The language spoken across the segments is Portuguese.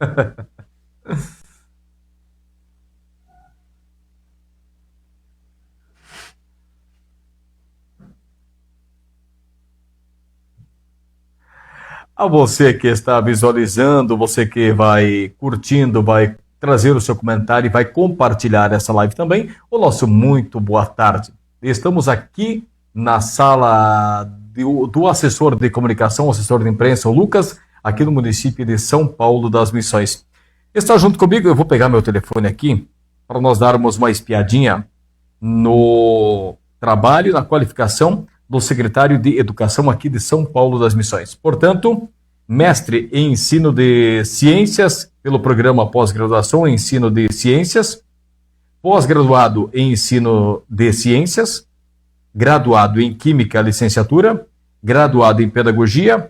A você que está visualizando, você que vai curtindo, vai trazer o seu comentário e vai compartilhar essa live também, o nosso muito boa tarde. Estamos aqui na sala do assessor de comunicação, assessor de imprensa, o Lucas, aqui no município de São Paulo das Missões. Está junto comigo, eu vou pegar meu telefone aqui para nós darmos uma espiadinha no trabalho, na qualificação do secretário de Educação aqui de São Paulo das Missões. Portanto, mestre em ensino de ciências pelo programa pós-graduação em ensino de ciências, pós-graduado em ensino de ciências, graduado em química licenciatura, graduado em pedagogia,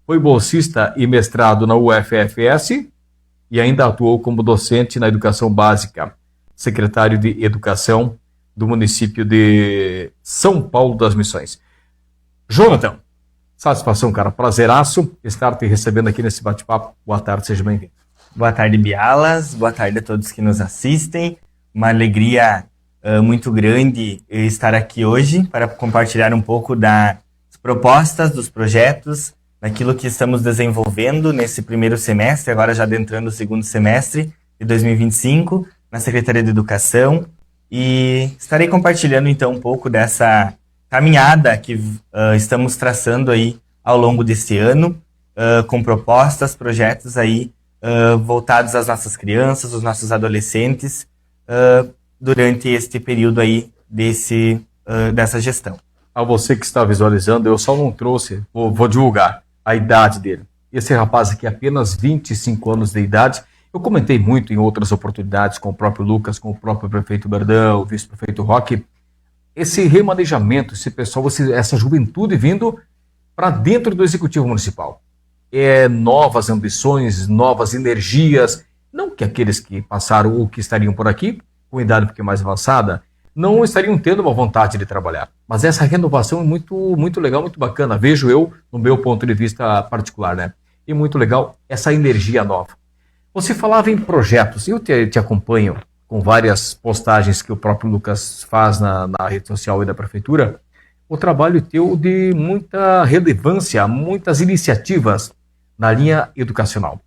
foi bolsista e mestrado na UFFS e ainda atuou como docente na educação básica, secretário de Educação do município de São Paulo das Missões. Jonathan, satisfação, cara, prazeraço estar te recebendo aqui nesse bate-papo. Boa tarde, seja bem-vindo. Boa tarde, Bialas, boa tarde a todos que nos assistem. Uma alegria muito grande estar aqui hoje para compartilhar um pouco das propostas, dos projetos, daquilo que estamos desenvolvendo nesse primeiro semestre, agora já adentrando o segundo semestre de 2025, na Secretaria de Educação. E estarei compartilhando então um pouco dessa caminhada que estamos traçando aí ao longo desse ano, com propostas, projetos aí voltados às nossas crianças, aos nossos adolescentes, durante este período aí dessa gestão. A você que está visualizando, eu só não trouxe, vou divulgar a idade dele. Esse rapaz aqui, apenas 25 anos de idade. Eu comentei muito em outras oportunidades com o próprio Lucas, com o próprio prefeito Berdão, o vice-prefeito Roque. Esse remanejamento, esse pessoal, essa juventude vindo para dentro do Executivo Municipal. Novas ambições, novas energias. Não que aqueles que passaram ou que estariam por aqui, com idade um pouquinho mais avançada, não estariam tendo uma vontade de trabalhar. Mas essa renovação é muito legal, muito bacana. Vejo eu, no meu ponto de vista particular, né? E muito legal essa energia nova. Você falava em projetos, eu te acompanho com várias postagens que o próprio Lucas faz na rede social e da prefeitura, o trabalho teu de muita relevância, muitas iniciativas na linha educacional.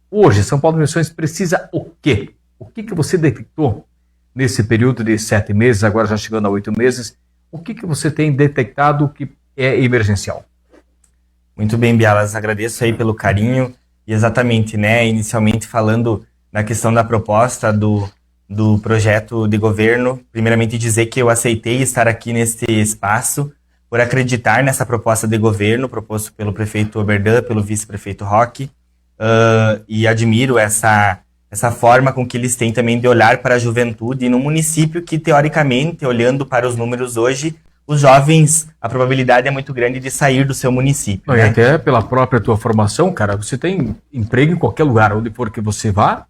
Hoje, São Paulo Missões precisa o quê? O que você detectou nesse período de 7 meses, agora já chegando a 8 meses, o que você tem detectado que é emergencial? Muito bem, Bialas, agradeço aí pelo carinho. E exatamente, né, inicialmente falando na questão da proposta do projeto de governo, primeiramente dizer que eu aceitei estar aqui neste espaço por acreditar nessa proposta de governo proposto pelo prefeito Berdão, pelo vice-prefeito Roque, e admiro essa forma com que eles têm também de olhar para a juventude no município que, teoricamente, olhando para os números hoje, os jovens, a probabilidade é muito grande de sair do seu município. E até pela própria tua formação, cara, você tem emprego em qualquer lugar, onde for que você vá,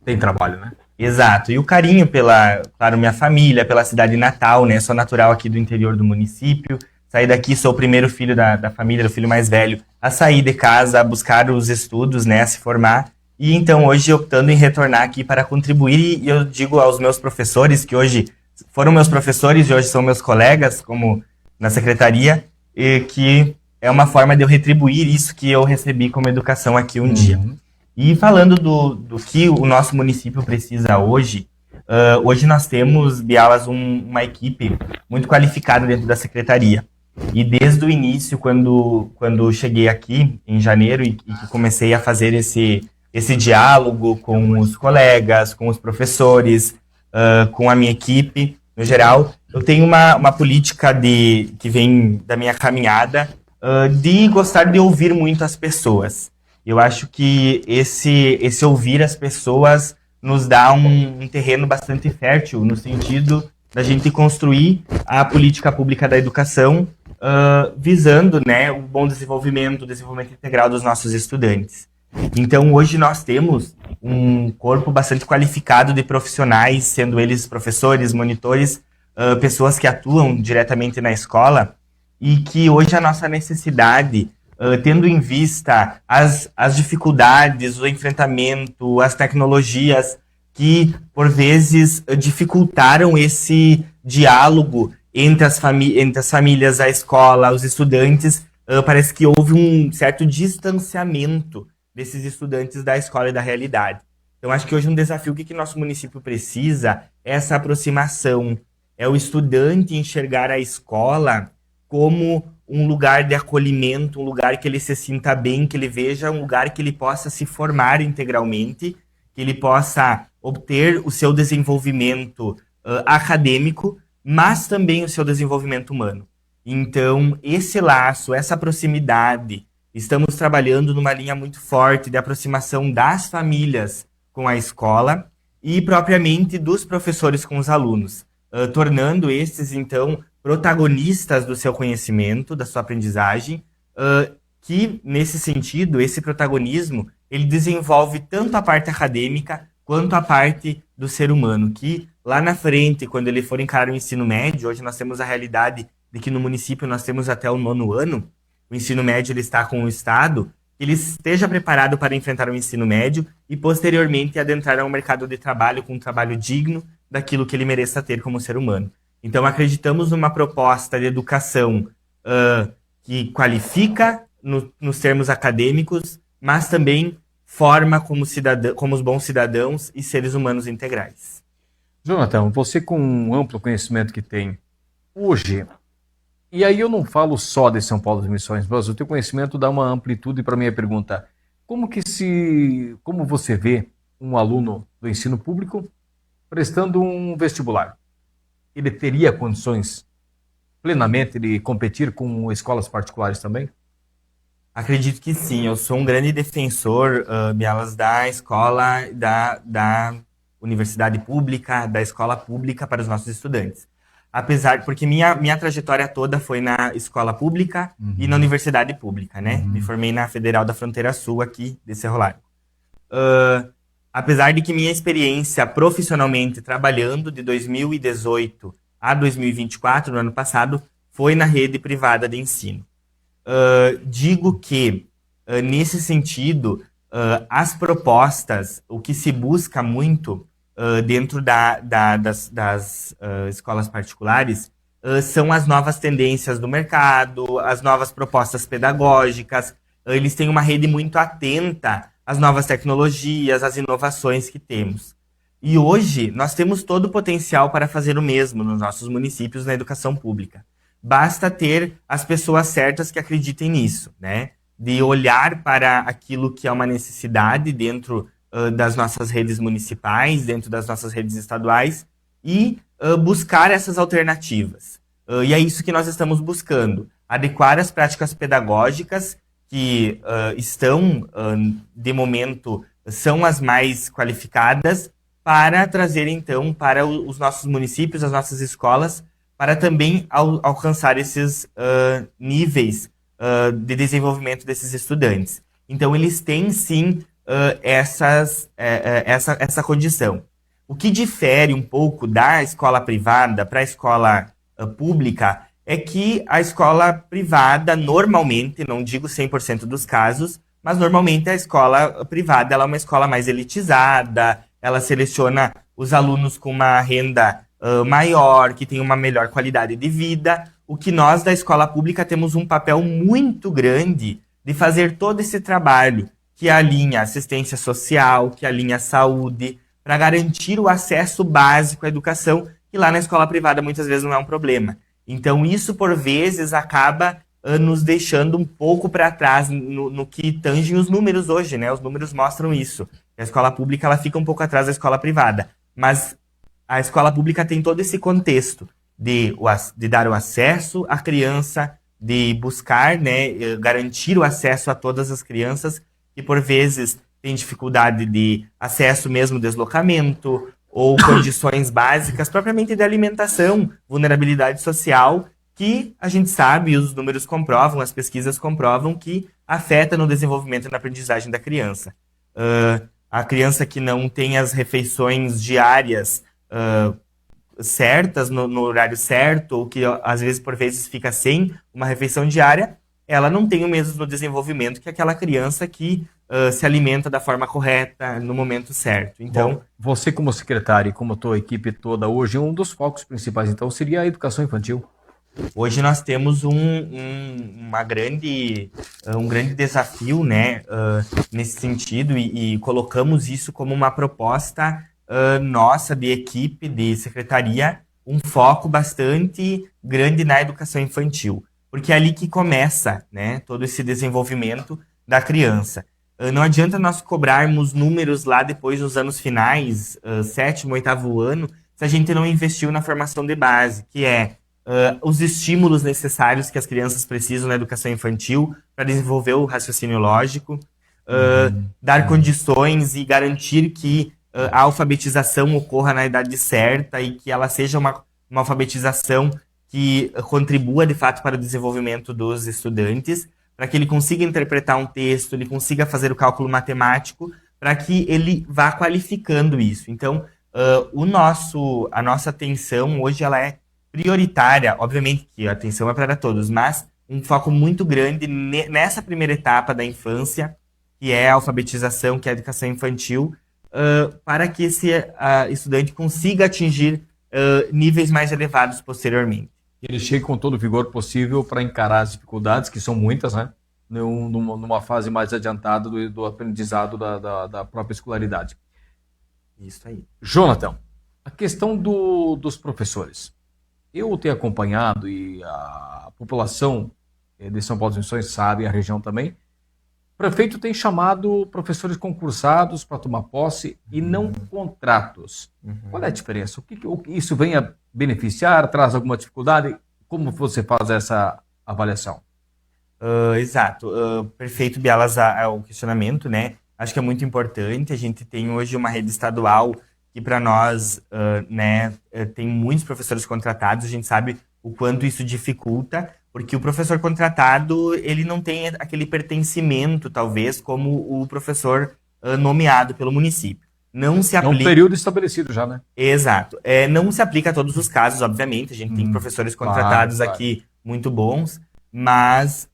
tem trabalho, né? Exato, e o carinho pela, claro, minha família, pela cidade natal, né? Sou natural aqui do interior do município, saí daqui, sou o primeiro filho da família, o filho mais velho, a sair de casa, a buscar os estudos, né? A se formar, e então hoje optando em retornar aqui para contribuir, e eu digo aos meus professores, que hoje foram meus professores e hoje são meus colegas, como na secretaria, e que é uma forma de eu retribuir isso que eu recebi como educação aqui um dia. E falando do que o nosso município precisa hoje, hoje nós temos, Bialas, uma equipe muito qualificada dentro da secretaria. E desde o início, quando cheguei aqui em janeiro e que comecei a fazer esse diálogo com os colegas, com os professores, com a minha equipe, no geral, eu tenho uma política que vem da minha caminhada de gostar de ouvir muito as pessoas. Eu acho que esse ouvir as pessoas nos dá um terreno bastante fértil, no sentido da gente construir a política pública da educação, visando, né, o bom desenvolvimento, o desenvolvimento integral dos nossos estudantes. Então, hoje nós temos um corpo bastante qualificado de profissionais, sendo eles professores, monitores, pessoas que atuam diretamente na escola, e que hoje a nossa necessidade tendo em vista as dificuldades, o enfrentamento, as tecnologias que, por vezes, dificultaram esse diálogo entre as famílias, a escola, os estudantes, parece que houve um certo distanciamento desses estudantes da escola e da realidade. Então, acho que hoje um desafio que nosso município precisa é essa aproximação, é o estudante enxergar a escola como um lugar de acolhimento, um lugar que ele se sinta bem, que ele veja um lugar que ele possa se formar integralmente, que ele possa obter o seu desenvolvimento acadêmico, mas também o seu desenvolvimento humano. Então, esse laço, essa proximidade, estamos trabalhando numa linha muito forte de aproximação das famílias com a escola e propriamente dos professores com os alunos, tornando estes, então, protagonistas do seu conhecimento, da sua aprendizagem, que, nesse sentido, esse protagonismo, ele desenvolve tanto a parte acadêmica quanto a parte do ser humano, que lá na frente, quando ele for encarar o ensino médio, hoje nós temos a realidade de que no município nós temos até o 9º ano, o ensino médio ele está com o Estado, que ele esteja preparado para enfrentar o ensino médio e, posteriormente, adentrar ao mercado de trabalho com um trabalho digno daquilo que ele mereça ter como ser humano. Então, acreditamos numa proposta de educação que qualifica nos termos acadêmicos, mas também forma como os bons cidadãos e seres humanos integrais. Jonathan, você com um amplo conhecimento que tem hoje, e aí eu não falo só de São Paulo das Missões, mas o teu conhecimento dá uma amplitude para a minha pergunta. Como você vê um aluno do ensino público prestando um vestibular? Ele teria condições plenamente de competir com escolas particulares também? Acredito que sim. Eu sou um grande defensor, Bialas, da escola, da universidade pública, da escola pública para os nossos estudantes. Porque minha trajetória toda foi na escola pública e na universidade pública, né? Me formei na Federal da Fronteira Sul aqui de Cerro Largo. Apesar de que minha experiência profissionalmente trabalhando de 2018 a 2024, no ano passado, foi na rede privada de ensino. Digo que, nesse sentido, as propostas, o que se busca muito dentro das escolas particulares, são as novas tendências do mercado, as novas propostas pedagógicas. Eles têm uma rede muito atenta às novas tecnologias, às inovações que temos. E hoje nós temos todo o potencial para fazer o mesmo nos nossos municípios na educação pública. Basta ter as pessoas certas que acreditem nisso, né? De olhar para aquilo que é uma necessidade dentro das nossas redes municipais, dentro das nossas redes estaduais e buscar essas alternativas. E é isso que nós estamos buscando, adequar as práticas pedagógicas que estão, de momento, são as mais qualificadas para trazer, então, para os nossos municípios, as nossas escolas, para também alcançar esses níveis de desenvolvimento desses estudantes. Então, eles têm, sim, essa condição. O que difere um pouco da escola privada para a escola pública é que a escola privada, normalmente, não digo 100% dos casos, mas normalmente a escola privada ela é uma escola mais elitizada, ela seleciona os alunos com uma renda maior, que tem uma melhor qualidade de vida, o que nós da escola pública temos um papel muito grande de fazer todo esse trabalho que alinha assistência social, que alinha saúde, para garantir o acesso básico à educação, que lá na escola privada muitas vezes não é um problema. Então isso, por vezes, acaba nos deixando um pouco para trás no que tangem os números hoje, né? Os números mostram isso. A escola pública ela fica um pouco atrás da escola privada, mas a escola pública tem todo esse contexto de dar o acesso à criança, de buscar, né, garantir o acesso a todas as crianças que, por vezes, têm dificuldade de acesso mesmo, deslocamento, ou condições básicas, propriamente de alimentação, vulnerabilidade social, que a gente sabe, os números comprovam, as pesquisas comprovam que afeta no desenvolvimento e na aprendizagem da criança. A criança que não tem as refeições diárias certas, no horário certo, ou que às vezes, por vezes, fica sem uma refeição diária, ela não tem o mesmo desenvolvimento que aquela criança que se alimenta da forma correta, no momento certo. Então, bom, você como secretário e como a tua equipe toda hoje, um dos focos principais, então, seria a educação infantil. hoje nós temos um grande desafio, né, nesse sentido, e colocamos isso como uma proposta nossa de equipe, de secretaria, um foco bastante grande na educação infantil, porque é ali que começa, né, todo esse desenvolvimento da criança. Não adianta nós cobrarmos números lá depois nos anos finais, sétimo, oitavo ano, se a gente não investiu na formação de base, que é os estímulos necessários que as crianças precisam na educação infantil para desenvolver o raciocínio lógico, dar condições e garantir que a alfabetização ocorra na idade certa e que ela seja uma alfabetização que contribua de fato para o desenvolvimento dos estudantes, para que ele consiga interpretar um texto, ele consiga fazer o cálculo matemático, para que ele vá qualificando isso. Então, a nossa atenção hoje ela é prioritária, obviamente que a atenção é para todos, mas um foco muito grande nessa primeira etapa da infância, que é a alfabetização, que é a educação infantil, para que esse estudante consiga atingir níveis mais elevados posteriormente. Ele chega com todo o vigor possível para encarar as dificuldades, que são muitas, né? Numa fase mais adiantada do aprendizado da própria escolaridade. Isso aí. Jonathan, a questão dos professores. Eu tenho acompanhado e a população de São Paulo dos Missões sabe, a região também. O prefeito tem chamado professores concursados para tomar posse e não contratos. Qual é a diferença? O que isso vem a beneficiar? Traz alguma dificuldade? Como você faz essa avaliação? Exato. Perfeito, Bialas, o questionamento, né? Acho que é muito importante. A gente tem hoje uma rede estadual que para nós, né, tem muitos professores contratados. A gente sabe o quanto isso dificulta, porque o professor contratado, ele não tem aquele pertencimento, talvez, como o professor nomeado pelo município. Não se aplica... É um período estabelecido já, né? Exato. Não se aplica a todos os casos, obviamente. A gente tem professores contratados aqui muito bons, mas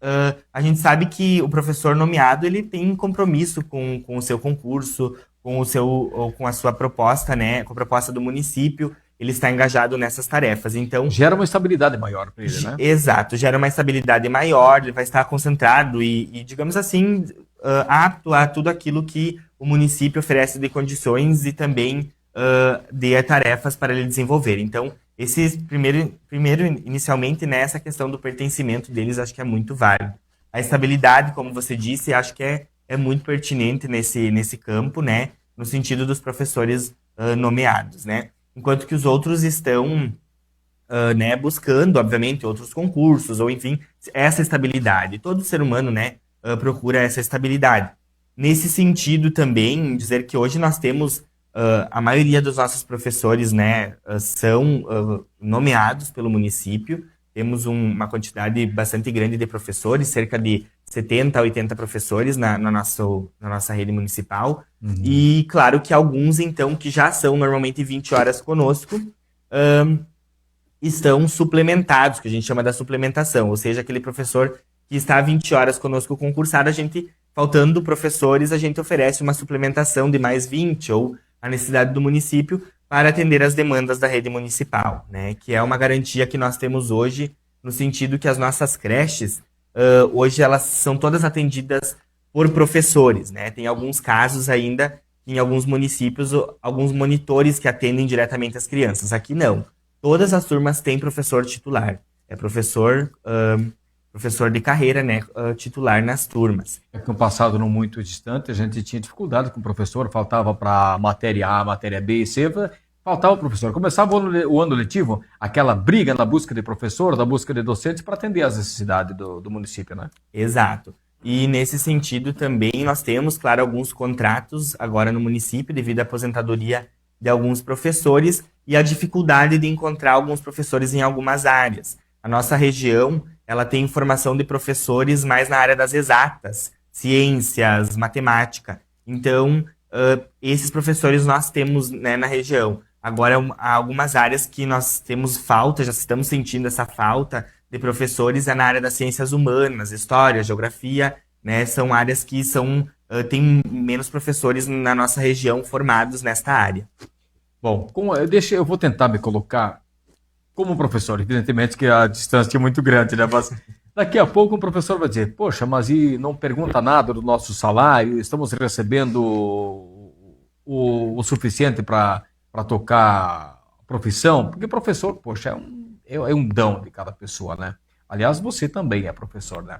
a gente sabe que o professor nomeado, ele tem compromisso com o seu concurso, com a sua proposta, né? Com a proposta do município. Ele está engajado nessas tarefas. Então, gera uma estabilidade maior para ele, né? Exato, gera uma estabilidade maior, ele vai estar concentrado e digamos assim, apto a tudo aquilo que o município oferece de condições e também de tarefas para ele desenvolver. Então, primeiro inicialmente, nessa questão do pertencimento deles, acho que é muito válido. A estabilidade, como você disse, acho que é muito pertinente nesse campo, né? No sentido dos professores nomeados, né? Enquanto que os outros estão né, buscando, obviamente, outros concursos, ou enfim, essa estabilidade. Todo ser humano, né, procura essa estabilidade. Nesse sentido também, dizer que hoje nós temos, a maioria dos nossos professores, né, são nomeados pelo município. Temos uma quantidade bastante grande de professores, cerca de 70 a 80 professores na nossa rede municipal. E, claro, que alguns, então, que já são normalmente 20 horas conosco, estão suplementados, que a gente chama da suplementação. Ou seja, aquele professor que está 20 horas conosco concursado, faltando professores, a gente oferece uma suplementação de mais 20, ou a necessidade do município, para atender as demandas da rede municipal, né? Que é uma garantia que nós temos hoje, no sentido que as nossas creches, hoje elas são todas atendidas por professores, né? Tem alguns casos ainda, em alguns municípios, alguns monitores que atendem diretamente as crianças. Aqui não. Todas as turmas têm professor titular. É professor de carreira, né? Titular nas turmas. É que no passado não muito distante, a gente tinha dificuldade com o professor, faltava para matéria A, matéria B e C, faltava o professor. Começava o ano letivo, aquela briga na busca de professor, na busca de docentes para atender às necessidades do município, né? Exato. E nesse sentido também nós temos, claro, alguns contratos agora no município devido à aposentadoria de alguns professores e a dificuldade de encontrar alguns professores em algumas áreas. A nossa região, ela tem formação de professores mais na área das exatas, ciências, matemática. Então, esses professores nós temos, né, na região. Agora, há algumas áreas que nós temos falta, já estamos sentindo essa falta, de professores é na área das ciências humanas, história, geografia, né? São áreas que tem menos professores na nossa região formados nesta área. Bom, eu vou tentar me colocar como professor. Evidentemente que a distância é muito grande, né? Mas daqui a pouco um professor vai dizer, poxa, mas e não pergunta nada do nosso salário, estamos recebendo o suficiente para tocar a profissão? Porque professor, poxa, é um dom de cada pessoa, né? Aliás, você também é professor, né?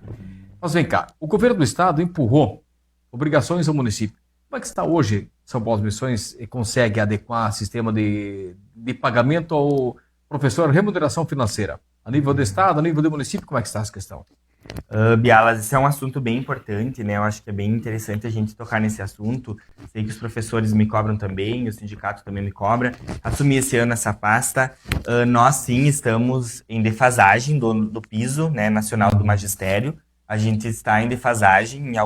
Mas vem cá, o governo do estado empurrou obrigações ao município. Como é que está hoje São Paulo Missões e consegue adequar o sistema de pagamento ao professor, remuneração financeira? A nível do estado, a nível do município, como é que está essa questão? Bialas, esse é um assunto bem importante, né? Eu acho que é bem interessante a gente tocar nesse assunto. Sei que os professores me cobram também, o sindicato também me cobra. Assumi esse ano essa pasta. Nós, sim, estamos em defasagem do piso, né, nacional do magistério. A gente está em defasagem em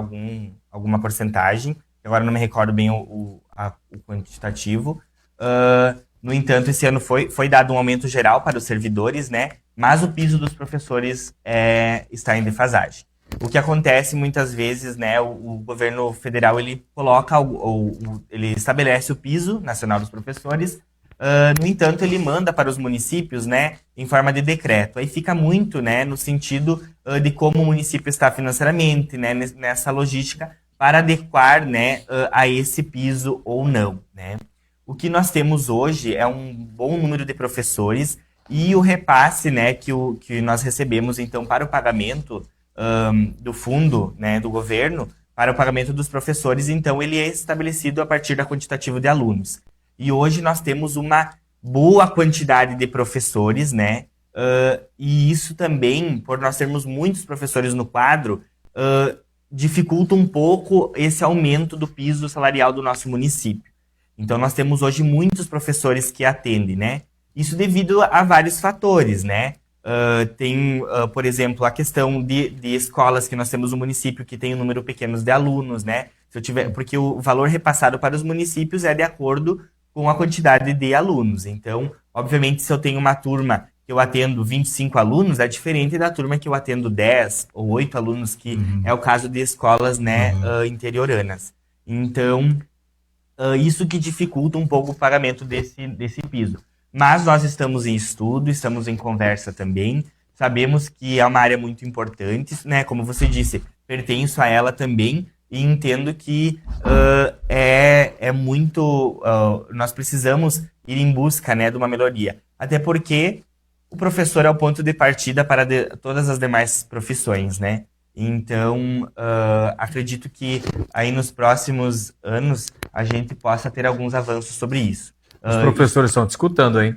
alguma porcentagem. Agora não me recordo bem o quantitativo. No entanto, esse ano foi dado um aumento geral para os servidores, né? Mas o piso dos professores está em defasagem. O que acontece muitas vezes, né? O governo federal ele coloca, ele estabelece o piso nacional dos professores. No entanto, ele manda para os municípios, né? Em forma de decreto. Aí fica muito, né? No sentido de como o município está financeiramente, né? Nessa logística para adequar, né? A esse piso ou não, né? O que nós temos hoje é um bom número de professores e o repasse, né, que nós recebemos, então, para o pagamento do fundo, né, do governo, para o pagamento dos professores, então, ele é estabelecido a partir da quantitativo de alunos. E hoje nós temos uma boa quantidade de professores, né, e isso também, por nós termos muitos professores no quadro, dificulta um pouco esse aumento do piso salarial do nosso município. Então, nós temos hoje muitos professores que atendem, né? Isso devido a vários fatores, né? Por exemplo, a questão de escolas que nós temos no município que tem um número pequeno de alunos, né? Porque o valor repassado para os municípios é de acordo com a quantidade de alunos. Então, obviamente, se eu tenho uma turma que eu atendo 25 alunos, é diferente da turma que eu atendo 10 ou 8 alunos, que é o caso de escolas, né, interioranas. Então, isso que dificulta um pouco o pagamento desse piso. Mas nós estamos em estudo, estamos em conversa também, sabemos que é uma área muito importante, né? Como você disse, pertenço a ela também e entendo que nós precisamos ir em busca, né, de uma melhoria. Até porque o professor é o ponto de partida para todas as demais profissões, né? Então, acredito que aí nos próximos anos a gente possa ter alguns avanços sobre isso. Os professores estão te escutando, hein?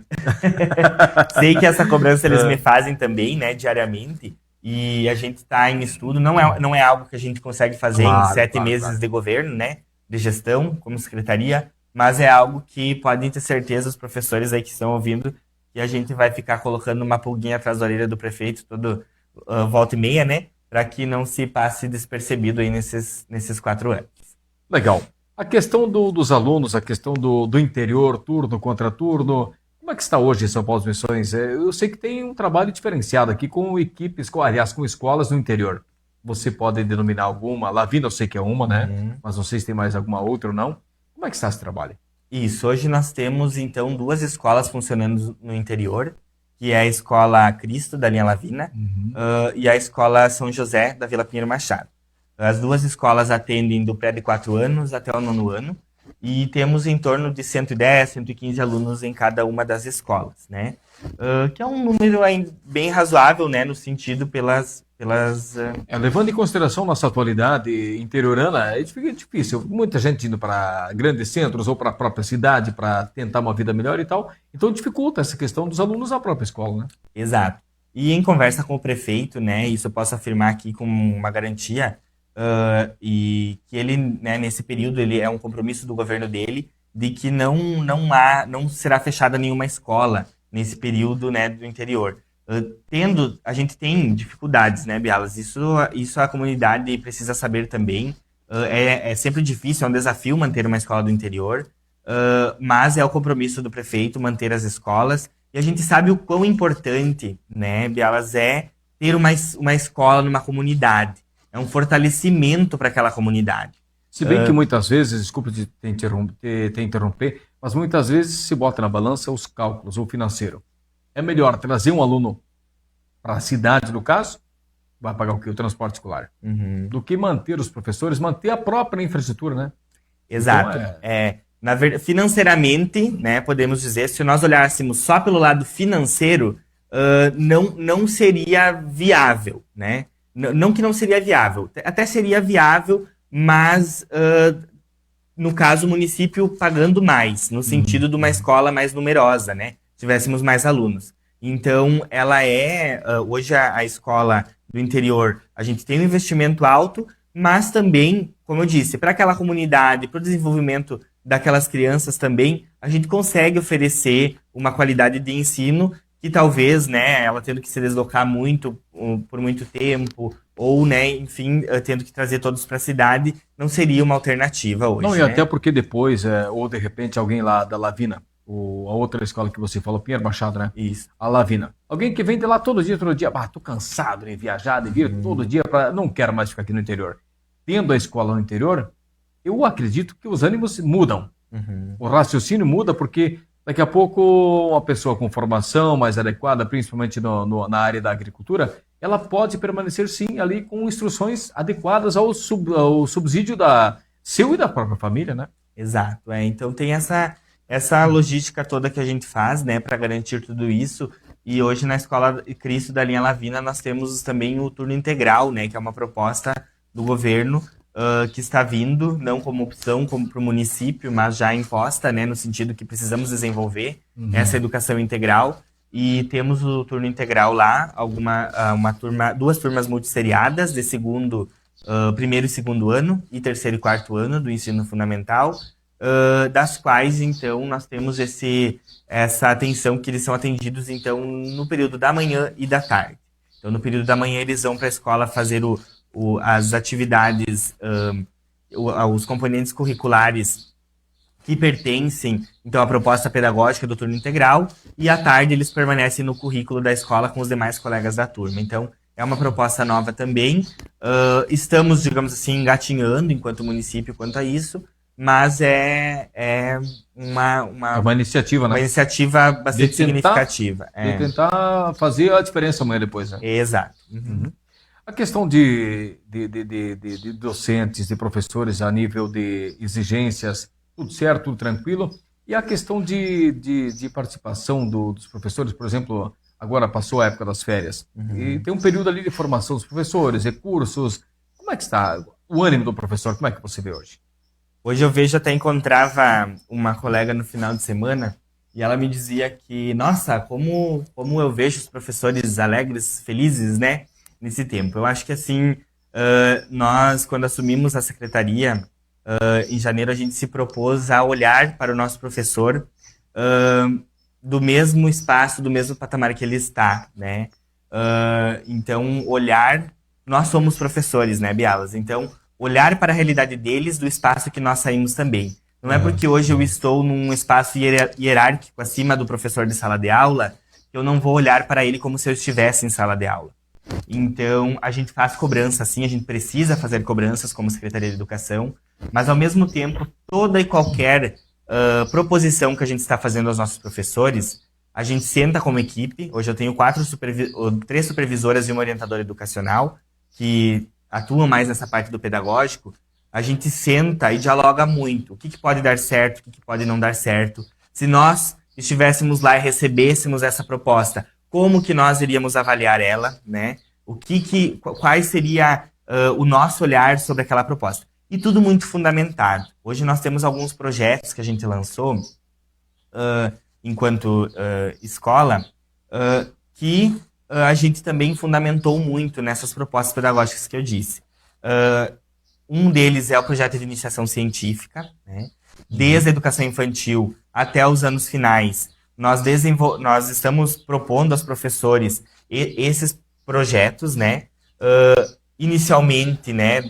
Sei que essa cobrança eles me fazem também, né, diariamente, e a gente está em estudo. Não é algo que a gente consegue fazer em 7 meses de governo, né, de gestão, como secretaria, mas é algo que podem ter certeza os professores aí que estão ouvindo, que a gente vai ficar colocando uma pulguinha atrás da orelha do prefeito todo volta e meia, né, para que não se passe despercebido aí nesses 4 anos. Legal. A questão dos alunos, a questão do interior, turno contra turno, como é que está hoje em São Paulo Missões? Eu sei que tem um trabalho diferenciado aqui com equipes, com escolas no interior. Você pode denominar alguma? Lavina eu sei que é uma, né? Mas não sei se tem mais alguma outra ou não. Como é que está esse trabalho? Isso, hoje nós temos então 2 escolas funcionando no interior, que é a Escola Cristo, da linha Lavina, e a Escola São José, da Vila Pinheiro Machado. As 2 escolas atendem do pré de 4 anos até o 9º ano, e temos em torno de 110, 115 alunos em cada uma das escolas, né? Que é um número bem razoável, né, no sentido levando em consideração nossa atualidade interiorana, fica difícil. Muita gente indo para grandes centros ou para a própria cidade para tentar uma vida melhor e tal. Então dificulta essa questão dos alunos na própria escola, né? Exato. E em conversa com o prefeito, né, isso eu posso afirmar aqui com uma garantia, e que ele, né, nesse período, ele é um compromisso do governo dele de que não será fechada nenhuma escola nesse período, né, do interior. A gente tem dificuldades, né, Bialas? Isso a comunidade precisa saber também. É sempre difícil, é um desafio manter uma escola do interior, mas é o compromisso do prefeito manter as escolas. E a gente sabe o quão importante, né, Bialas, é ter uma escola numa comunidade. É um fortalecimento para aquela comunidade. Se bem que muitas vezes, desculpa te interromper, mas muitas vezes se bota na balança os cálculos, o financeiro. É melhor trazer um aluno para a cidade, no caso, vai pagar o quê? O transporte escolar. Do que manter os professores, manter a própria infraestrutura, né? Exato. Então, financeiramente, né, podemos dizer, se nós olhássemos só pelo lado financeiro, não seria viável, né? Não que não seria viável, até seria viável, mas no caso o município pagando mais, no sentido de uma escola mais numerosa, né? Tivéssemos mais alunos. Então, ela hoje a escola do interior, a gente tem um investimento alto, mas também, como eu disse, para aquela comunidade, para o desenvolvimento daquelas crianças também, a gente consegue oferecer uma qualidade de ensino que talvez, né, ela tendo que se deslocar muito, por muito tempo, ou, né, enfim, tendo que trazer todos para a cidade, não seria uma alternativa hoje. Não, e né? até porque depois, ou de repente alguém lá da Lavina, a outra escola que você falou, Pinheiro Machado, né? Isso. A Lavina. Alguém que vem de lá todo dia, tô cansado de viajar, de vir todo dia, não quero mais ficar aqui no interior. Tendo a escola no interior, eu acredito que os ânimos mudam. O raciocínio muda porque daqui a pouco uma pessoa com formação mais adequada, principalmente na área da agricultura, ela pode permanecer sim ali com instruções adequadas ao subsídio seu e da própria família, né? Exato. Então tem essa logística toda que a gente faz, né, para garantir tudo isso. E hoje na Escola Cristo da linha Lavina nós temos também o turno integral, né, que é uma proposta do governo que está vindo, não como opção como para o município, mas já imposta, né, no sentido que precisamos desenvolver essa educação integral. E temos o turno integral lá, duas turmas multisseriadas de primeiro e segundo ano e terceiro e quarto ano do ensino fundamental, das quais, então, nós temos essa atenção que eles são atendidos, então, no período da manhã e da tarde. Então, no período da manhã, eles vão para a escola fazer as atividades, os componentes curriculares que pertencem, então, à proposta pedagógica do turno integral, e à tarde eles permanecem no currículo da escola com os demais colegas da turma. Então, é uma proposta nova também. Estamos, digamos assim, engatinhando enquanto município quanto a isso, mas é uma iniciativa, né? Uma iniciativa bastante significativa. De tentar fazer a diferença amanhã depois, né? Exato. A questão de docentes, de professores a nível de exigências, tudo certo, tudo tranquilo. E a questão de participação dos professores, por exemplo, agora passou a época das férias. E tem um período ali de formação dos professores, recursos. Como é que está o ânimo do professor? Como é que você vê hoje? Hoje eu vejo, até encontrava uma colega no final de semana e ela me dizia que, nossa, como eu vejo os professores alegres, felizes, né, nesse tempo. Eu acho que, assim, nós, quando assumimos a secretaria, em janeiro, a gente se propôs a olhar para o nosso professor do mesmo espaço, do mesmo patamar que ele está, né? Então, nós somos professores, né, Bialas? Então, olhar para a realidade deles do espaço que nós saímos também. Não é porque hoje eu estou num espaço hierárquico acima do professor de sala de aula que eu não vou olhar para ele como se eu estivesse em sala de aula. Então, a gente faz cobrança, sim, a gente precisa fazer cobranças como Secretaria de Educação, mas, ao mesmo tempo, toda e qualquer proposição que a gente está fazendo aos nossos professores, a gente senta como equipe. Hoje eu tenho 3 supervisoras e uma orientadora educacional que atuam mais nessa parte do pedagógico. A gente senta e dialoga muito. O que pode dar certo, o que pode não dar certo. Se nós estivéssemos lá e recebêssemos essa proposta, como que nós iríamos avaliar ela, né? Quais seria o nosso olhar sobre aquela proposta? E tudo muito fundamentado. Hoje nós temos alguns projetos que a gente lançou enquanto escola que a gente também fundamentou muito nessas propostas pedagógicas que eu disse. Um deles é o projeto de iniciação científica, né? Desde a educação infantil até os anos finais, nós estamos propondo aos professores esses projetos, né? Inicialmente, né,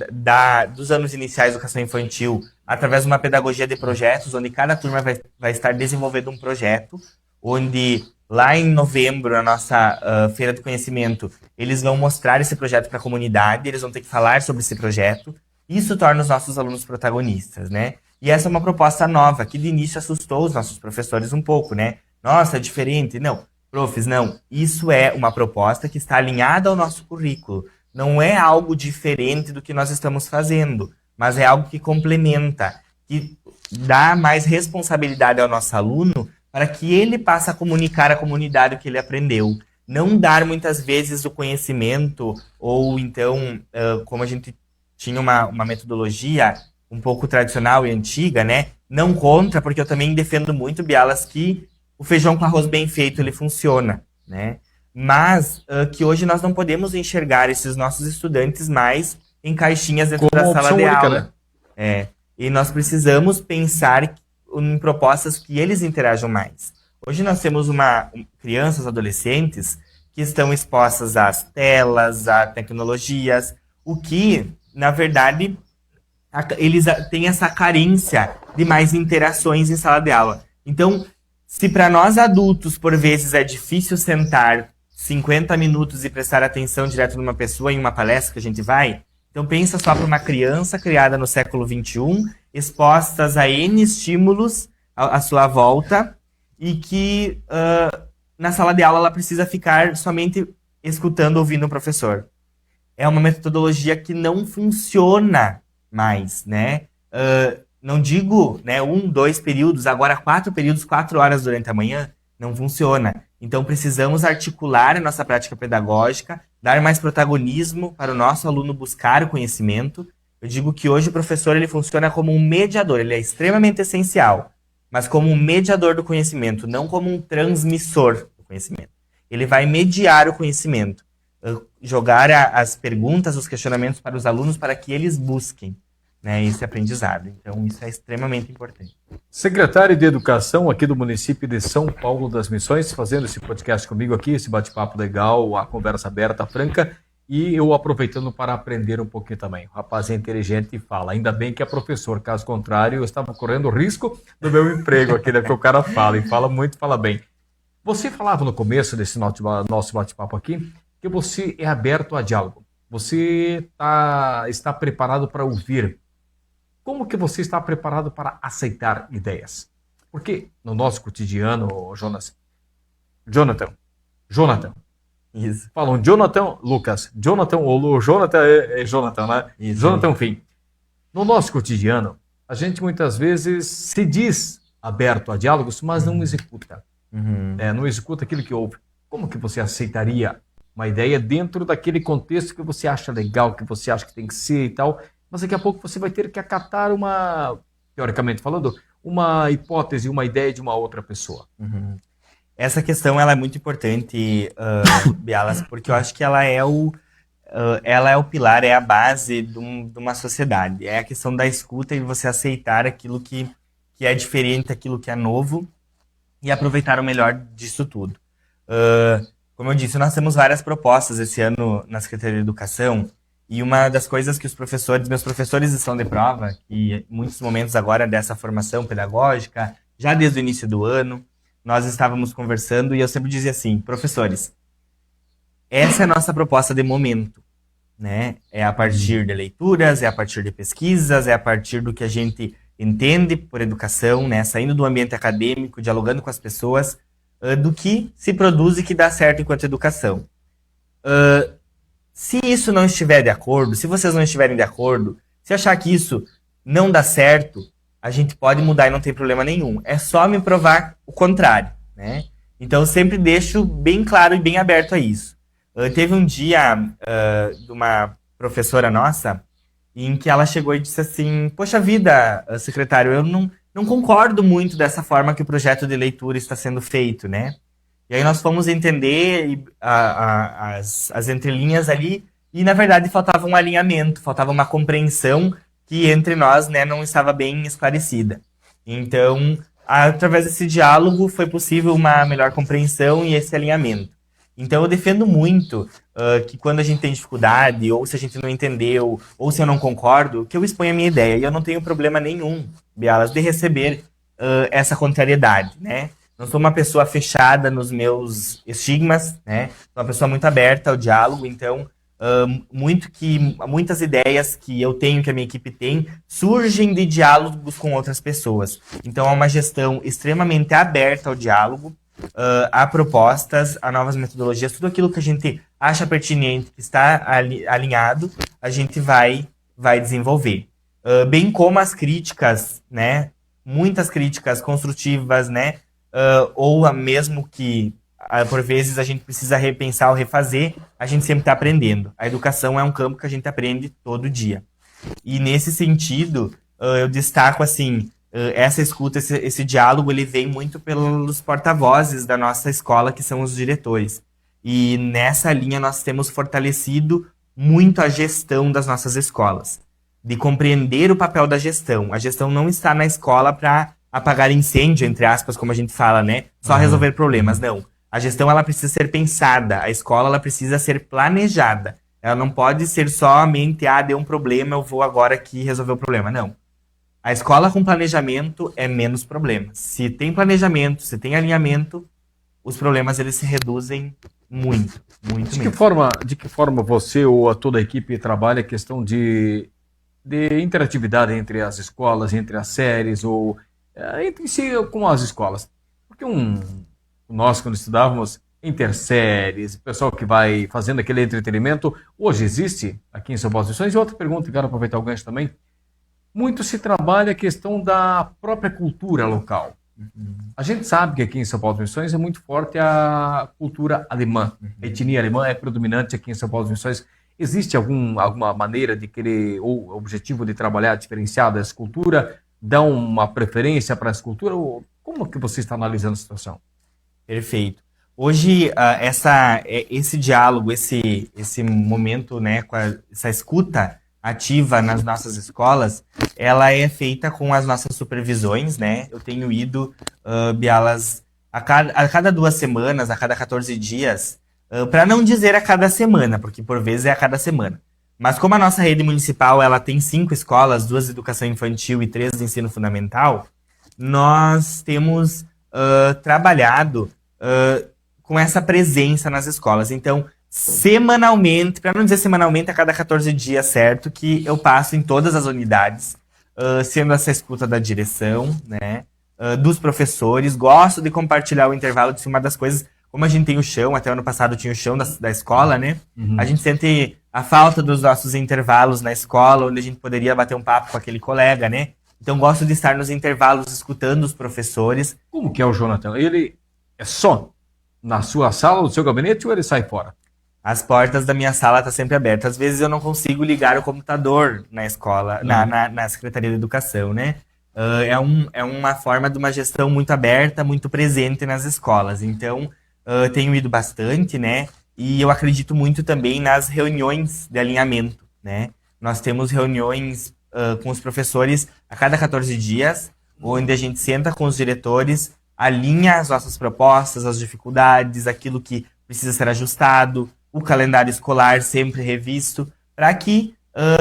dos anos iniciais da educação infantil, através de uma pedagogia de projetos, onde cada turma vai estar desenvolvendo um projeto, onde Lá em novembro, na nossa Feira do Conhecimento, eles vão mostrar esse projeto para a comunidade, eles vão ter que falar sobre esse projeto. Isso torna os nossos alunos protagonistas, né? E essa é uma proposta nova, que de início assustou os nossos professores um pouco, né? Nossa, é diferente. Não, profs, não. Isso é uma proposta que está alinhada ao nosso currículo. Não é algo diferente do que nós estamos fazendo, mas é algo que complementa, que dá mais responsabilidade ao nosso aluno para que ele passe a comunicar à comunidade o que ele aprendeu. Não dar muitas vezes o conhecimento, ou então, como a gente tinha uma metodologia um pouco tradicional e antiga, né? Não contra, porque eu também defendo muito, Bialas, que o feijão com arroz bem feito, ele funciona, né? Mas que hoje nós não podemos enxergar esses nossos estudantes mais em caixinhas dentro Como da sala opção de única, aula. né? E nós precisamos pensar em propostas que eles interajam mais. Hoje nós temos crianças, adolescentes, que estão expostas às telas, a tecnologias, o que, na verdade, eles têm essa carência de mais interações em sala de aula. Então, se para nós adultos, por vezes, é difícil sentar 50 minutos e prestar atenção direto numa pessoa em uma palestra que a gente vai, então pensa só para uma criança criada no século XXI, expostas a N estímulos à sua volta, e que na sala de aula ela precisa ficar somente escutando, ouvindo o professor. É uma metodologia que não funciona mais, né? Não digo, né, 1, 2 períodos, agora 4 períodos, 4 horas durante a manhã, não funciona. Então precisamos articular a nossa prática pedagógica, dar mais protagonismo para o nosso aluno buscar o conhecimento. Eu digo que hoje o professor ele funciona como um mediador, ele é extremamente essencial, mas como um mediador do conhecimento, não como um transmissor do conhecimento. Ele vai mediar o conhecimento, jogar as perguntas, os questionamentos para os alunos para que eles busquem, né, esse aprendizado. Então, isso é extremamente importante. Secretário de Educação aqui do município de São Paulo das Missões, fazendo esse podcast comigo aqui, esse bate-papo legal, a conversa aberta, franca, e eu aproveitando para aprender um pouquinho também. O rapaz é inteligente e fala. Ainda bem que é professor, caso contrário, eu estava correndo risco do meu emprego aqui, né? Porque o cara fala, e fala muito, fala bem. Você falava no começo desse nosso bate-papo aqui que você é aberto a diálogo. Você está preparado para ouvir. Como que você está preparado para aceitar ideias? Porque no nosso cotidiano, Jonathan, Isso. falam Jonathan, Lucas, Jonathan, ou Jonathan é Jonathan, né? Isso. Jonathan, enfim. No nosso cotidiano, a gente muitas vezes se diz aberto a diálogos, mas não executa. Não executa aquilo que ouve. Como que você aceitaria uma ideia dentro daquele contexto que você acha legal, que você acha que tem que ser e tal, mas daqui a pouco você vai ter que acatar teoricamente falando, uma hipótese, uma ideia de uma outra pessoa. Essa questão ela é muito importante, Bialas, porque eu acho que ela é o pilar, é a base de uma sociedade. É a questão da escuta e você aceitar aquilo que é diferente, aquilo que é novo, e aproveitar o melhor disso tudo. Como eu disse, nós temos várias propostas esse ano na Secretaria de Educação, e uma das coisas que meus professores estão de prova, que em muitos momentos agora dessa formação pedagógica, já desde o início do ano, nós estávamos conversando e eu sempre dizia assim, professores, essa é a nossa proposta de momento, né? É a partir de leituras, é a partir de pesquisas, é a partir do que a gente entende por educação, né? Saindo do ambiente acadêmico, dialogando com as pessoas, do que se produz e que dá certo enquanto educação. Se isso não estiver de acordo, se vocês não estiverem de acordo, se achar que isso não dá certo, a gente pode mudar e não tem problema nenhum. É só me provar o contrário, né? Então eu sempre deixo bem claro e bem aberto a isso. Teve um dia de uma professora nossa em que ela chegou e disse assim, poxa vida, secretário, eu não concordo muito dessa forma que o projeto de leitura está sendo feito, né? E aí nós fomos entender as entrelinhas ali e, na verdade, faltava um alinhamento, faltava uma compreensão que entre nós, né, não estava bem esclarecida. Então, através desse diálogo foi possível uma melhor compreensão e esse alinhamento. Então eu defendo muito que quando a gente tem dificuldade, ou se a gente não entendeu, ou se eu não concordo, que eu exponha a minha ideia. E eu não tenho problema nenhum, Bialas, de receber essa contrariedade, né? Não sou uma pessoa fechada nos meus estigmas, né? Sou uma pessoa muito aberta ao diálogo, então muitas ideias que eu tenho, que a minha equipe tem, surgem de diálogos com outras pessoas. Então é uma gestão extremamente aberta ao diálogo, a propostas, a novas metodologias, tudo aquilo que a gente acha pertinente, que está alinhado, a gente vai desenvolver. Bem como as críticas, né? Muitas críticas construtivas, né? Ou mesmo que por vezes a gente precisa repensar ou refazer, a gente sempre está aprendendo. A educação é um campo que a gente aprende todo dia. E nesse sentido, eu destaco assim, essa escuta, esse diálogo, ele vem muito pelos porta-vozes da nossa escola, que são os diretores. E nessa linha nós temos fortalecido muito a gestão das nossas escolas, de compreender o papel da gestão. A gestão não está na escola para apagar incêndio, entre aspas, como a gente fala, né? Só resolver problemas, não. A gestão, ela precisa ser pensada, a escola, ela precisa ser planejada. Ela não pode ser somente, deu um problema, eu vou agora aqui resolver o problema. Não. A escola com planejamento é menos problemas. Se tem planejamento, se tem alinhamento, os problemas, eles se reduzem muito, muito De mesmo. de que forma você ou toda a equipe trabalha a questão de interatividade entre as escolas, entre as séries, ou entre si com as escolas? Porque nós, quando estudávamos interséries, o pessoal que vai fazendo aquele entretenimento, hoje existe aqui em São Paulo das Missões. E outra pergunta, quero aproveitar o gancho também, muito se trabalha a questão da própria cultura local. A gente sabe que aqui em São Paulo das Missões é muito forte a cultura alemã. A etnia alemã é predominante aqui em São Paulo das Missões. Existe alguma maneira de querer, ou objetivo de trabalhar diferenciado essa cultura? Dá uma preferência para essa cultura? Ou como que você está analisando a situação? Perfeito. Hoje, esse diálogo, esse momento, né, essa escuta ativa nas nossas escolas, ela é feita com as nossas supervisões, né? Eu tenho ido, Bialas, a cada 2 semanas, a cada 14 dias, para não dizer a cada semana, porque por vezes é a cada semana. Mas como a nossa rede municipal, ela tem 5 escolas, 2 de educação infantil e 3 de ensino fundamental, nós temos trabalhado com essa presença nas escolas. Então, semanalmente, para não dizer semanalmente, a cada 14 dias, certo, que eu passo em todas as unidades, sendo essa escuta da direção, né, dos professores. Gosto de compartilhar o intervalo, de uma das coisas, como a gente tem o chão, até ano passado tinha o chão da escola, né, a gente sente a falta dos nossos intervalos na escola, onde a gente poderia bater um papo com aquele colega, né. Então, gosto de estar nos intervalos escutando os professores. Como que é o Jonathan? Ele é só na sua sala, no seu gabinete, ou ele sai fora? As portas da minha sala estão sempre abertas. Às vezes eu não consigo ligar o computador na escola, na Secretaria de Educação, né? É uma forma de uma gestão muito aberta, muito presente nas escolas. Então, tenho ido bastante, né? E eu acredito muito também nas reuniões de alinhamento, né? Nós temos reuniões com os professores a cada 14 dias, onde a gente senta com os diretores, alinha as nossas propostas, as dificuldades, aquilo que precisa ser ajustado, o calendário escolar sempre revisto, para que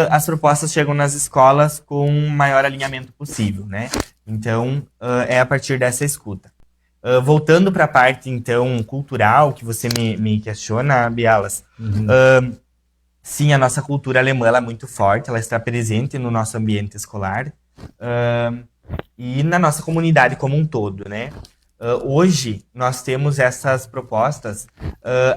as propostas cheguem nas escolas com o maior alinhamento possível, né? Então, é a partir dessa escuta. Voltando para a parte, então, cultural, que você me questiona, Bialas, sim, a nossa cultura alemã ela é muito forte, ela está presente no nosso ambiente escolar e na nossa comunidade como um todo, né? Hoje, nós temos essas propostas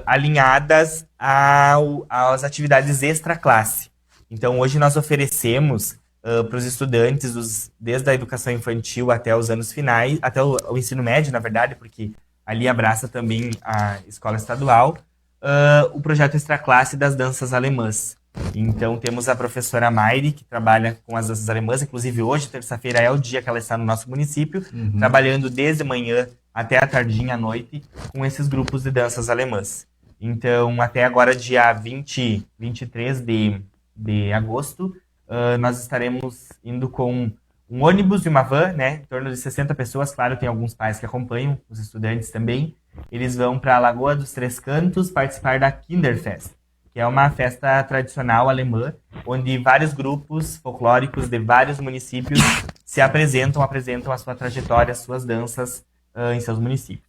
alinhadas às atividades extra-classe. Então, hoje nós oferecemos para os estudantes, desde a educação infantil até os anos finais, até o ensino médio, na verdade, porque ali abraça também a escola estadual, o projeto extra-classe das danças alemãs. Então, temos a professora Maire, que trabalha com as danças alemãs, inclusive hoje, terça-feira, é o dia que ela está no nosso município, trabalhando desde manhã até a tardinha à noite com esses grupos de danças alemãs. Então, até agora, dia 23 de agosto, nós estaremos indo com um ônibus e uma van, né, em torno de 60 pessoas, claro, tem alguns pais que acompanham, os estudantes também. Eles vão para a Lagoa dos Três Cantos participar da Kinderfest, que é uma festa tradicional alemã, onde vários grupos folclóricos de vários municípios se apresentam a sua trajetória, as suas danças em seus municípios.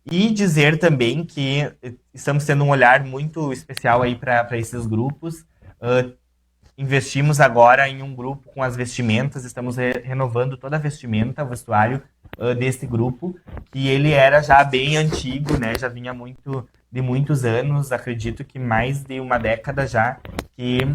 E dizer também que estamos tendo um olhar muito especial aí para esses grupos. Investimos agora em um grupo com as vestimentas, estamos renovando toda a vestimenta, o vestuário desse grupo, que ele era já bem antigo, né? Já vinha de muitos anos, acredito que mais de uma década já, que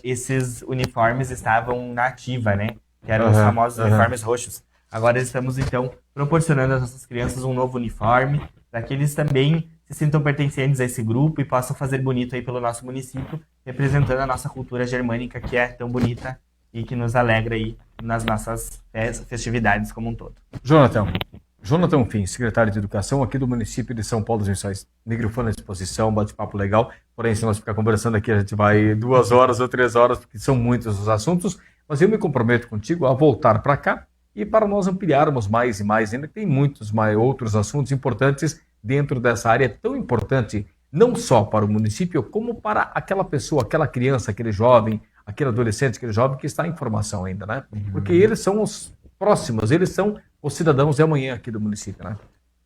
esses uniformes estavam na ativa, né? Que eram os famosos uniformes roxos. Agora estamos, então, proporcionando às nossas crianças um novo uniforme, para que eles também se sintam pertencentes a esse grupo e possam fazer bonito aí pelo nosso município, representando a nossa cultura germânica, que é tão bonita e que nos alegra aí nas nossas festividades como um todo. Jonathan Fim, secretário de Educação aqui do município de São Paulo dos Missões. Microfone à disposição, bate-papo legal. Porém, se nós ficar conversando aqui, a gente vai 2 horas ou 3 horas, porque são muitos os assuntos. Mas eu me comprometo contigo a voltar para cá e para nós ampliarmos mais e mais. Ainda tem muitos outros assuntos importantes dentro dessa área tão importante, não só para o município, como para aquela pessoa, aquela criança, aquele jovem, aquele adolescente, aquele jovem que está em formação ainda, né? Porque eles são os próximos, eles são os cidadãos de amanhã aqui do município, né?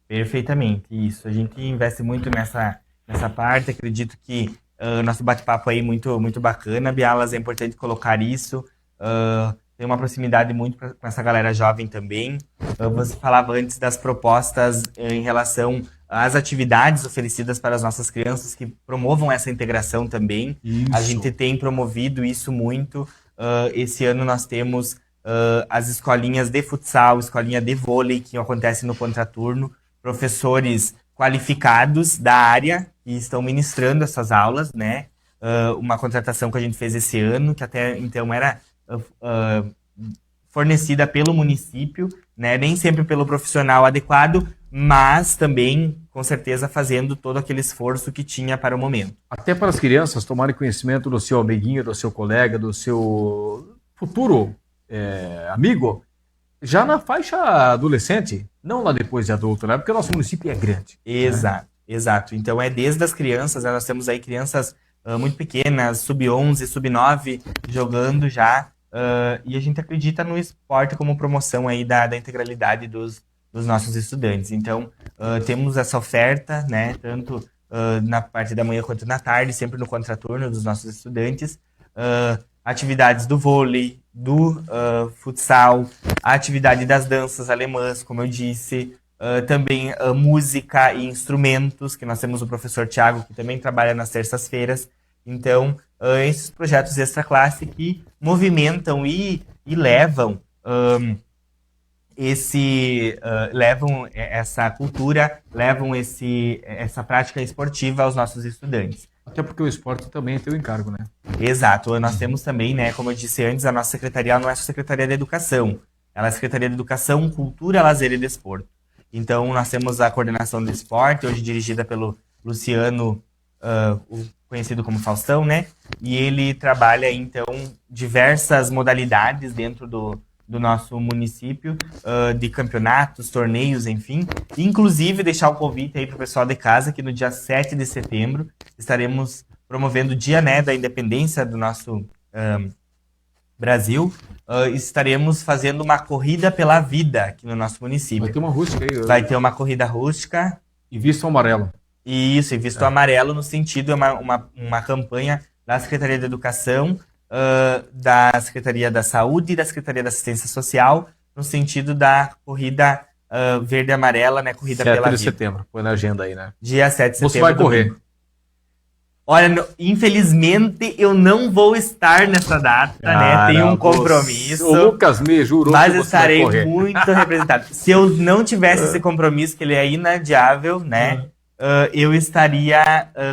Perfeitamente, isso. A gente investe muito nessa parte, acredito que nosso bate-papo aí muito bacana, Bialas, é importante colocar isso, tem uma proximidade muito com essa galera jovem também. Você falava antes das propostas em relação às atividades oferecidas para as nossas crianças que promovam essa integração também. Isso. A gente tem promovido isso muito. Esse ano nós temos as escolinhas de futsal, escolinha de vôlei, que acontece no contraturno, professores qualificados da área que estão ministrando essas aulas, né? Uma contratação que a gente fez esse ano, que até então era fornecida pelo município, né? Nem sempre pelo profissional adequado, mas também, com certeza, fazendo todo aquele esforço que tinha para o momento. Até para as crianças tomarem conhecimento do seu amiguinho, do seu colega, do seu futuro amigo, já na faixa adolescente, não lá depois de adulto, né? Porque o nosso município é grande. Exato. Então desde as crianças, nós temos aí crianças muito pequenas, sub-11, sub-9, jogando já, e a gente acredita no esporte como promoção aí da integralidade dos nossos estudantes. Então, temos essa oferta, né, tanto na parte da manhã quanto na tarde, sempre no contraturno dos nossos estudantes, atividades do vôlei, do futsal, a atividade das danças alemãs, como eu disse, também música e instrumentos, que nós temos o professor Thiago, que também trabalha nas terças-feiras. Então, esses projetos extra-classe que movimentam e levam levam essa cultura, levam essa prática esportiva aos nossos estudantes. Até porque o esporte também é teu encargo, né? Exato. Nós temos também, né, como eu disse antes, a nossa secretaria não é só Secretaria da Educação. Ela é a Secretaria de Educação, Cultura, Lazer e Desporto. Então, nós temos a coordenação do esporte, hoje dirigida pelo Luciano, conhecido como Faustão, né? E ele trabalha, então, diversas modalidades dentro do nosso município, de campeonatos, torneios, enfim. Inclusive, deixar o convite aí para o pessoal de casa, que no dia 7 de setembro estaremos promovendo o Dia, né, da Independência do nosso Brasil. Estaremos fazendo uma corrida pela vida aqui no nosso município. Vai ter uma rústica aí. Vai ter uma corrida rústica. E visto amarelo. Isso, e visto amarelo no sentido, uma campanha da Secretaria de Educação, da Secretaria da Saúde e da Secretaria da Assistência Social, no sentido da corrida verde e amarela, né? Corrida pela vida. 7 de setembro, põe na agenda aí, né? Dia 7 de setembro. Você vai correr. Olha, infelizmente eu não vou estar nessa data, né? Tenho um compromisso. O Lucas me jurou mas que você vai estarei correr. muito representado. Se eu não tivesse esse compromisso, que ele é inadiável, né? Eu estaria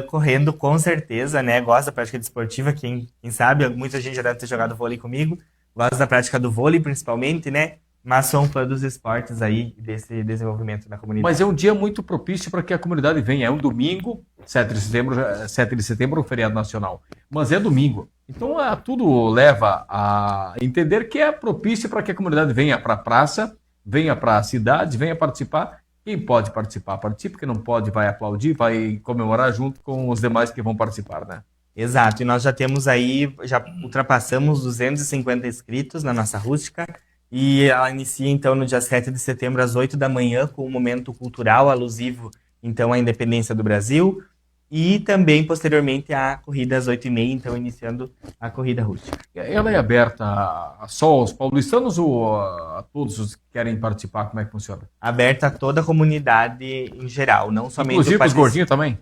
correndo com certeza, né? Gosto da prática desportiva, quem sabe, muita gente já deve ter jogado vôlei comigo. Gosto da prática do vôlei, principalmente, né? Mas sou um fã dos esportes aí, desse desenvolvimento da comunidade. Mas é um dia muito propício para que a comunidade venha. É um domingo, 7 de setembro, um feriado nacional. Mas é domingo. Então tudo leva a entender que é propício para que a comunidade venha para a praça, venha para a cidade, venha participar. Quem pode participar, participe. Quem não pode, vai aplaudir, vai comemorar junto com os demais que vão participar, né? Exato. E nós já temos aí, já ultrapassamos 250 inscritos na nossa rústica. E ela inicia, então, no dia 7 de setembro, às 8 da manhã, com um momento cultural alusivo, então, à independência do Brasil. E também, posteriormente, a corrida às 8h30, então, iniciando a corrida rústica. Ela é aberta só aos paulistanos ou a todos os que querem participar? Como é que funciona? Aberta a toda a comunidade em geral, não somente Inclusive os gordinhos também?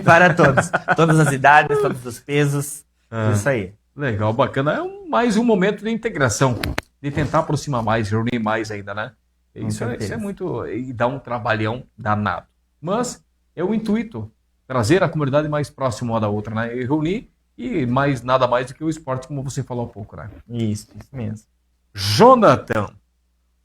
para todos. Todas as idades, todos os pesos. Isso aí. Legal, bacana. É mais um momento de integração, de tentar aproximar mais, reunir mais ainda, né? Isso é muito... E dá um trabalhão danado. Mas é o intuito, trazer a comunidade mais próxima uma da outra, né? E reunir e nada mais do que o esporte, como você falou há pouco, né? Isso mesmo. Jonathan,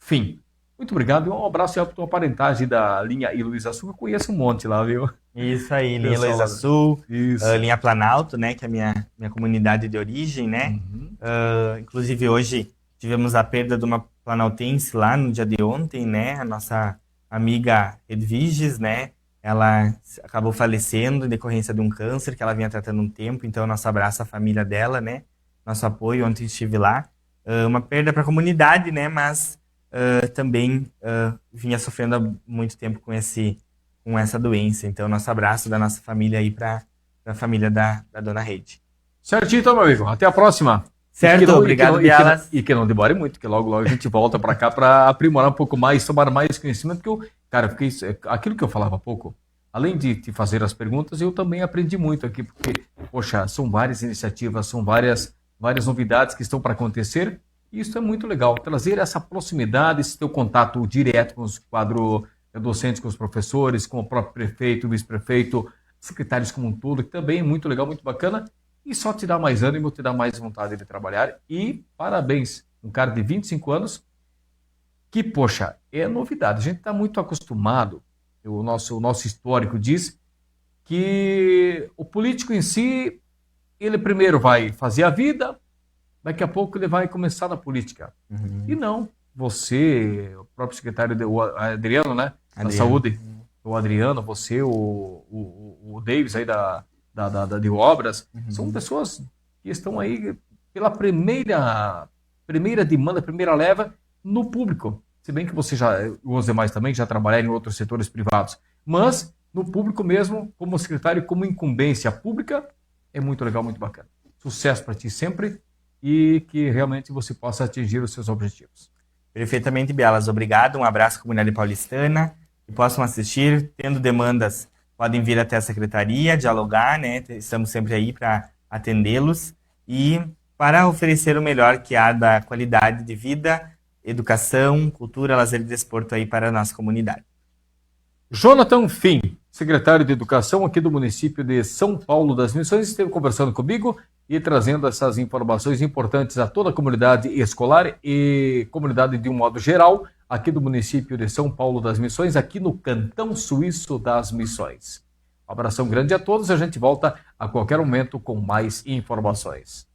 fim. Muito obrigado e um abraço aí para a tua parentagem da linha Luiza Sul. Eu conheço um monte lá, viu? Isso aí, linha Luiza Sul, linha Planalto, né? Que é a minha comunidade de origem, né? Inclusive hoje tivemos a perda de uma planaltense lá no dia de ontem, né? A nossa amiga Edviges, né? Ela acabou falecendo em decorrência de um câncer que ela vinha tratando um tempo, então nosso abraço à família dela, né? Nosso apoio, ontem estive lá. Uma perda para a comunidade, né? Mas também vinha sofrendo há muito tempo com essa doença. Então, nosso abraço da nossa família aí para a família da Dona Rede. Certinho, então, meu amigo. Até a próxima. Certo, obrigado, Bialas. E que não demore muito, que logo a gente volta para cá para aprimorar um pouco mais, tomar mais conhecimento, porque aquilo que eu falava há pouco, além de te fazer as perguntas, eu também aprendi muito aqui, porque, poxa, são várias iniciativas, são várias novidades que estão para acontecer, e isso é muito legal, trazer essa proximidade, esse teu contato direto com os quadros docentes, com os professores, com o próprio prefeito, vice-prefeito, secretários como um todo, que também é muito legal, muito bacana, e só te dá mais ânimo, te dá mais vontade de trabalhar. E parabéns, um cara de 25 anos, que, poxa, é novidade. A gente está muito acostumado, o nosso histórico diz, que o político em si, ele primeiro vai fazer a vida, daqui a pouco ele vai começar na política. E não, você, o próprio secretário, o Adriano, né, da Saúde, o Adriano, você, o Davis aí de obras, são pessoas que estão aí pela primeira demanda, primeira leva no público. Se bem que você os demais também já trabalharam em outros setores privados. Mas no público mesmo, como secretário, como incumbência pública, é muito legal, muito bacana. Sucesso para ti sempre e que realmente você possa atingir os seus objetivos. Perfeitamente, Bialas. Obrigado. Um abraço à comunidade paulistana. Que possam assistir, tendo demandas, podem vir até a secretaria, dialogar, né? Estamos sempre aí para atendê-los e para oferecer o melhor que há da qualidade de vida, educação, cultura, lazer e desporto aí para a nossa comunidade. Jonathan Fim, secretário de Educação aqui do município de São Paulo das Missões, esteve conversando comigo e trazendo essas informações importantes a toda a comunidade escolar e comunidade de um modo geral, aqui do município de São Paulo das Missões, aqui no Cantão Suíço das Missões. Um abração grande a todos, a gente volta a qualquer momento com mais informações.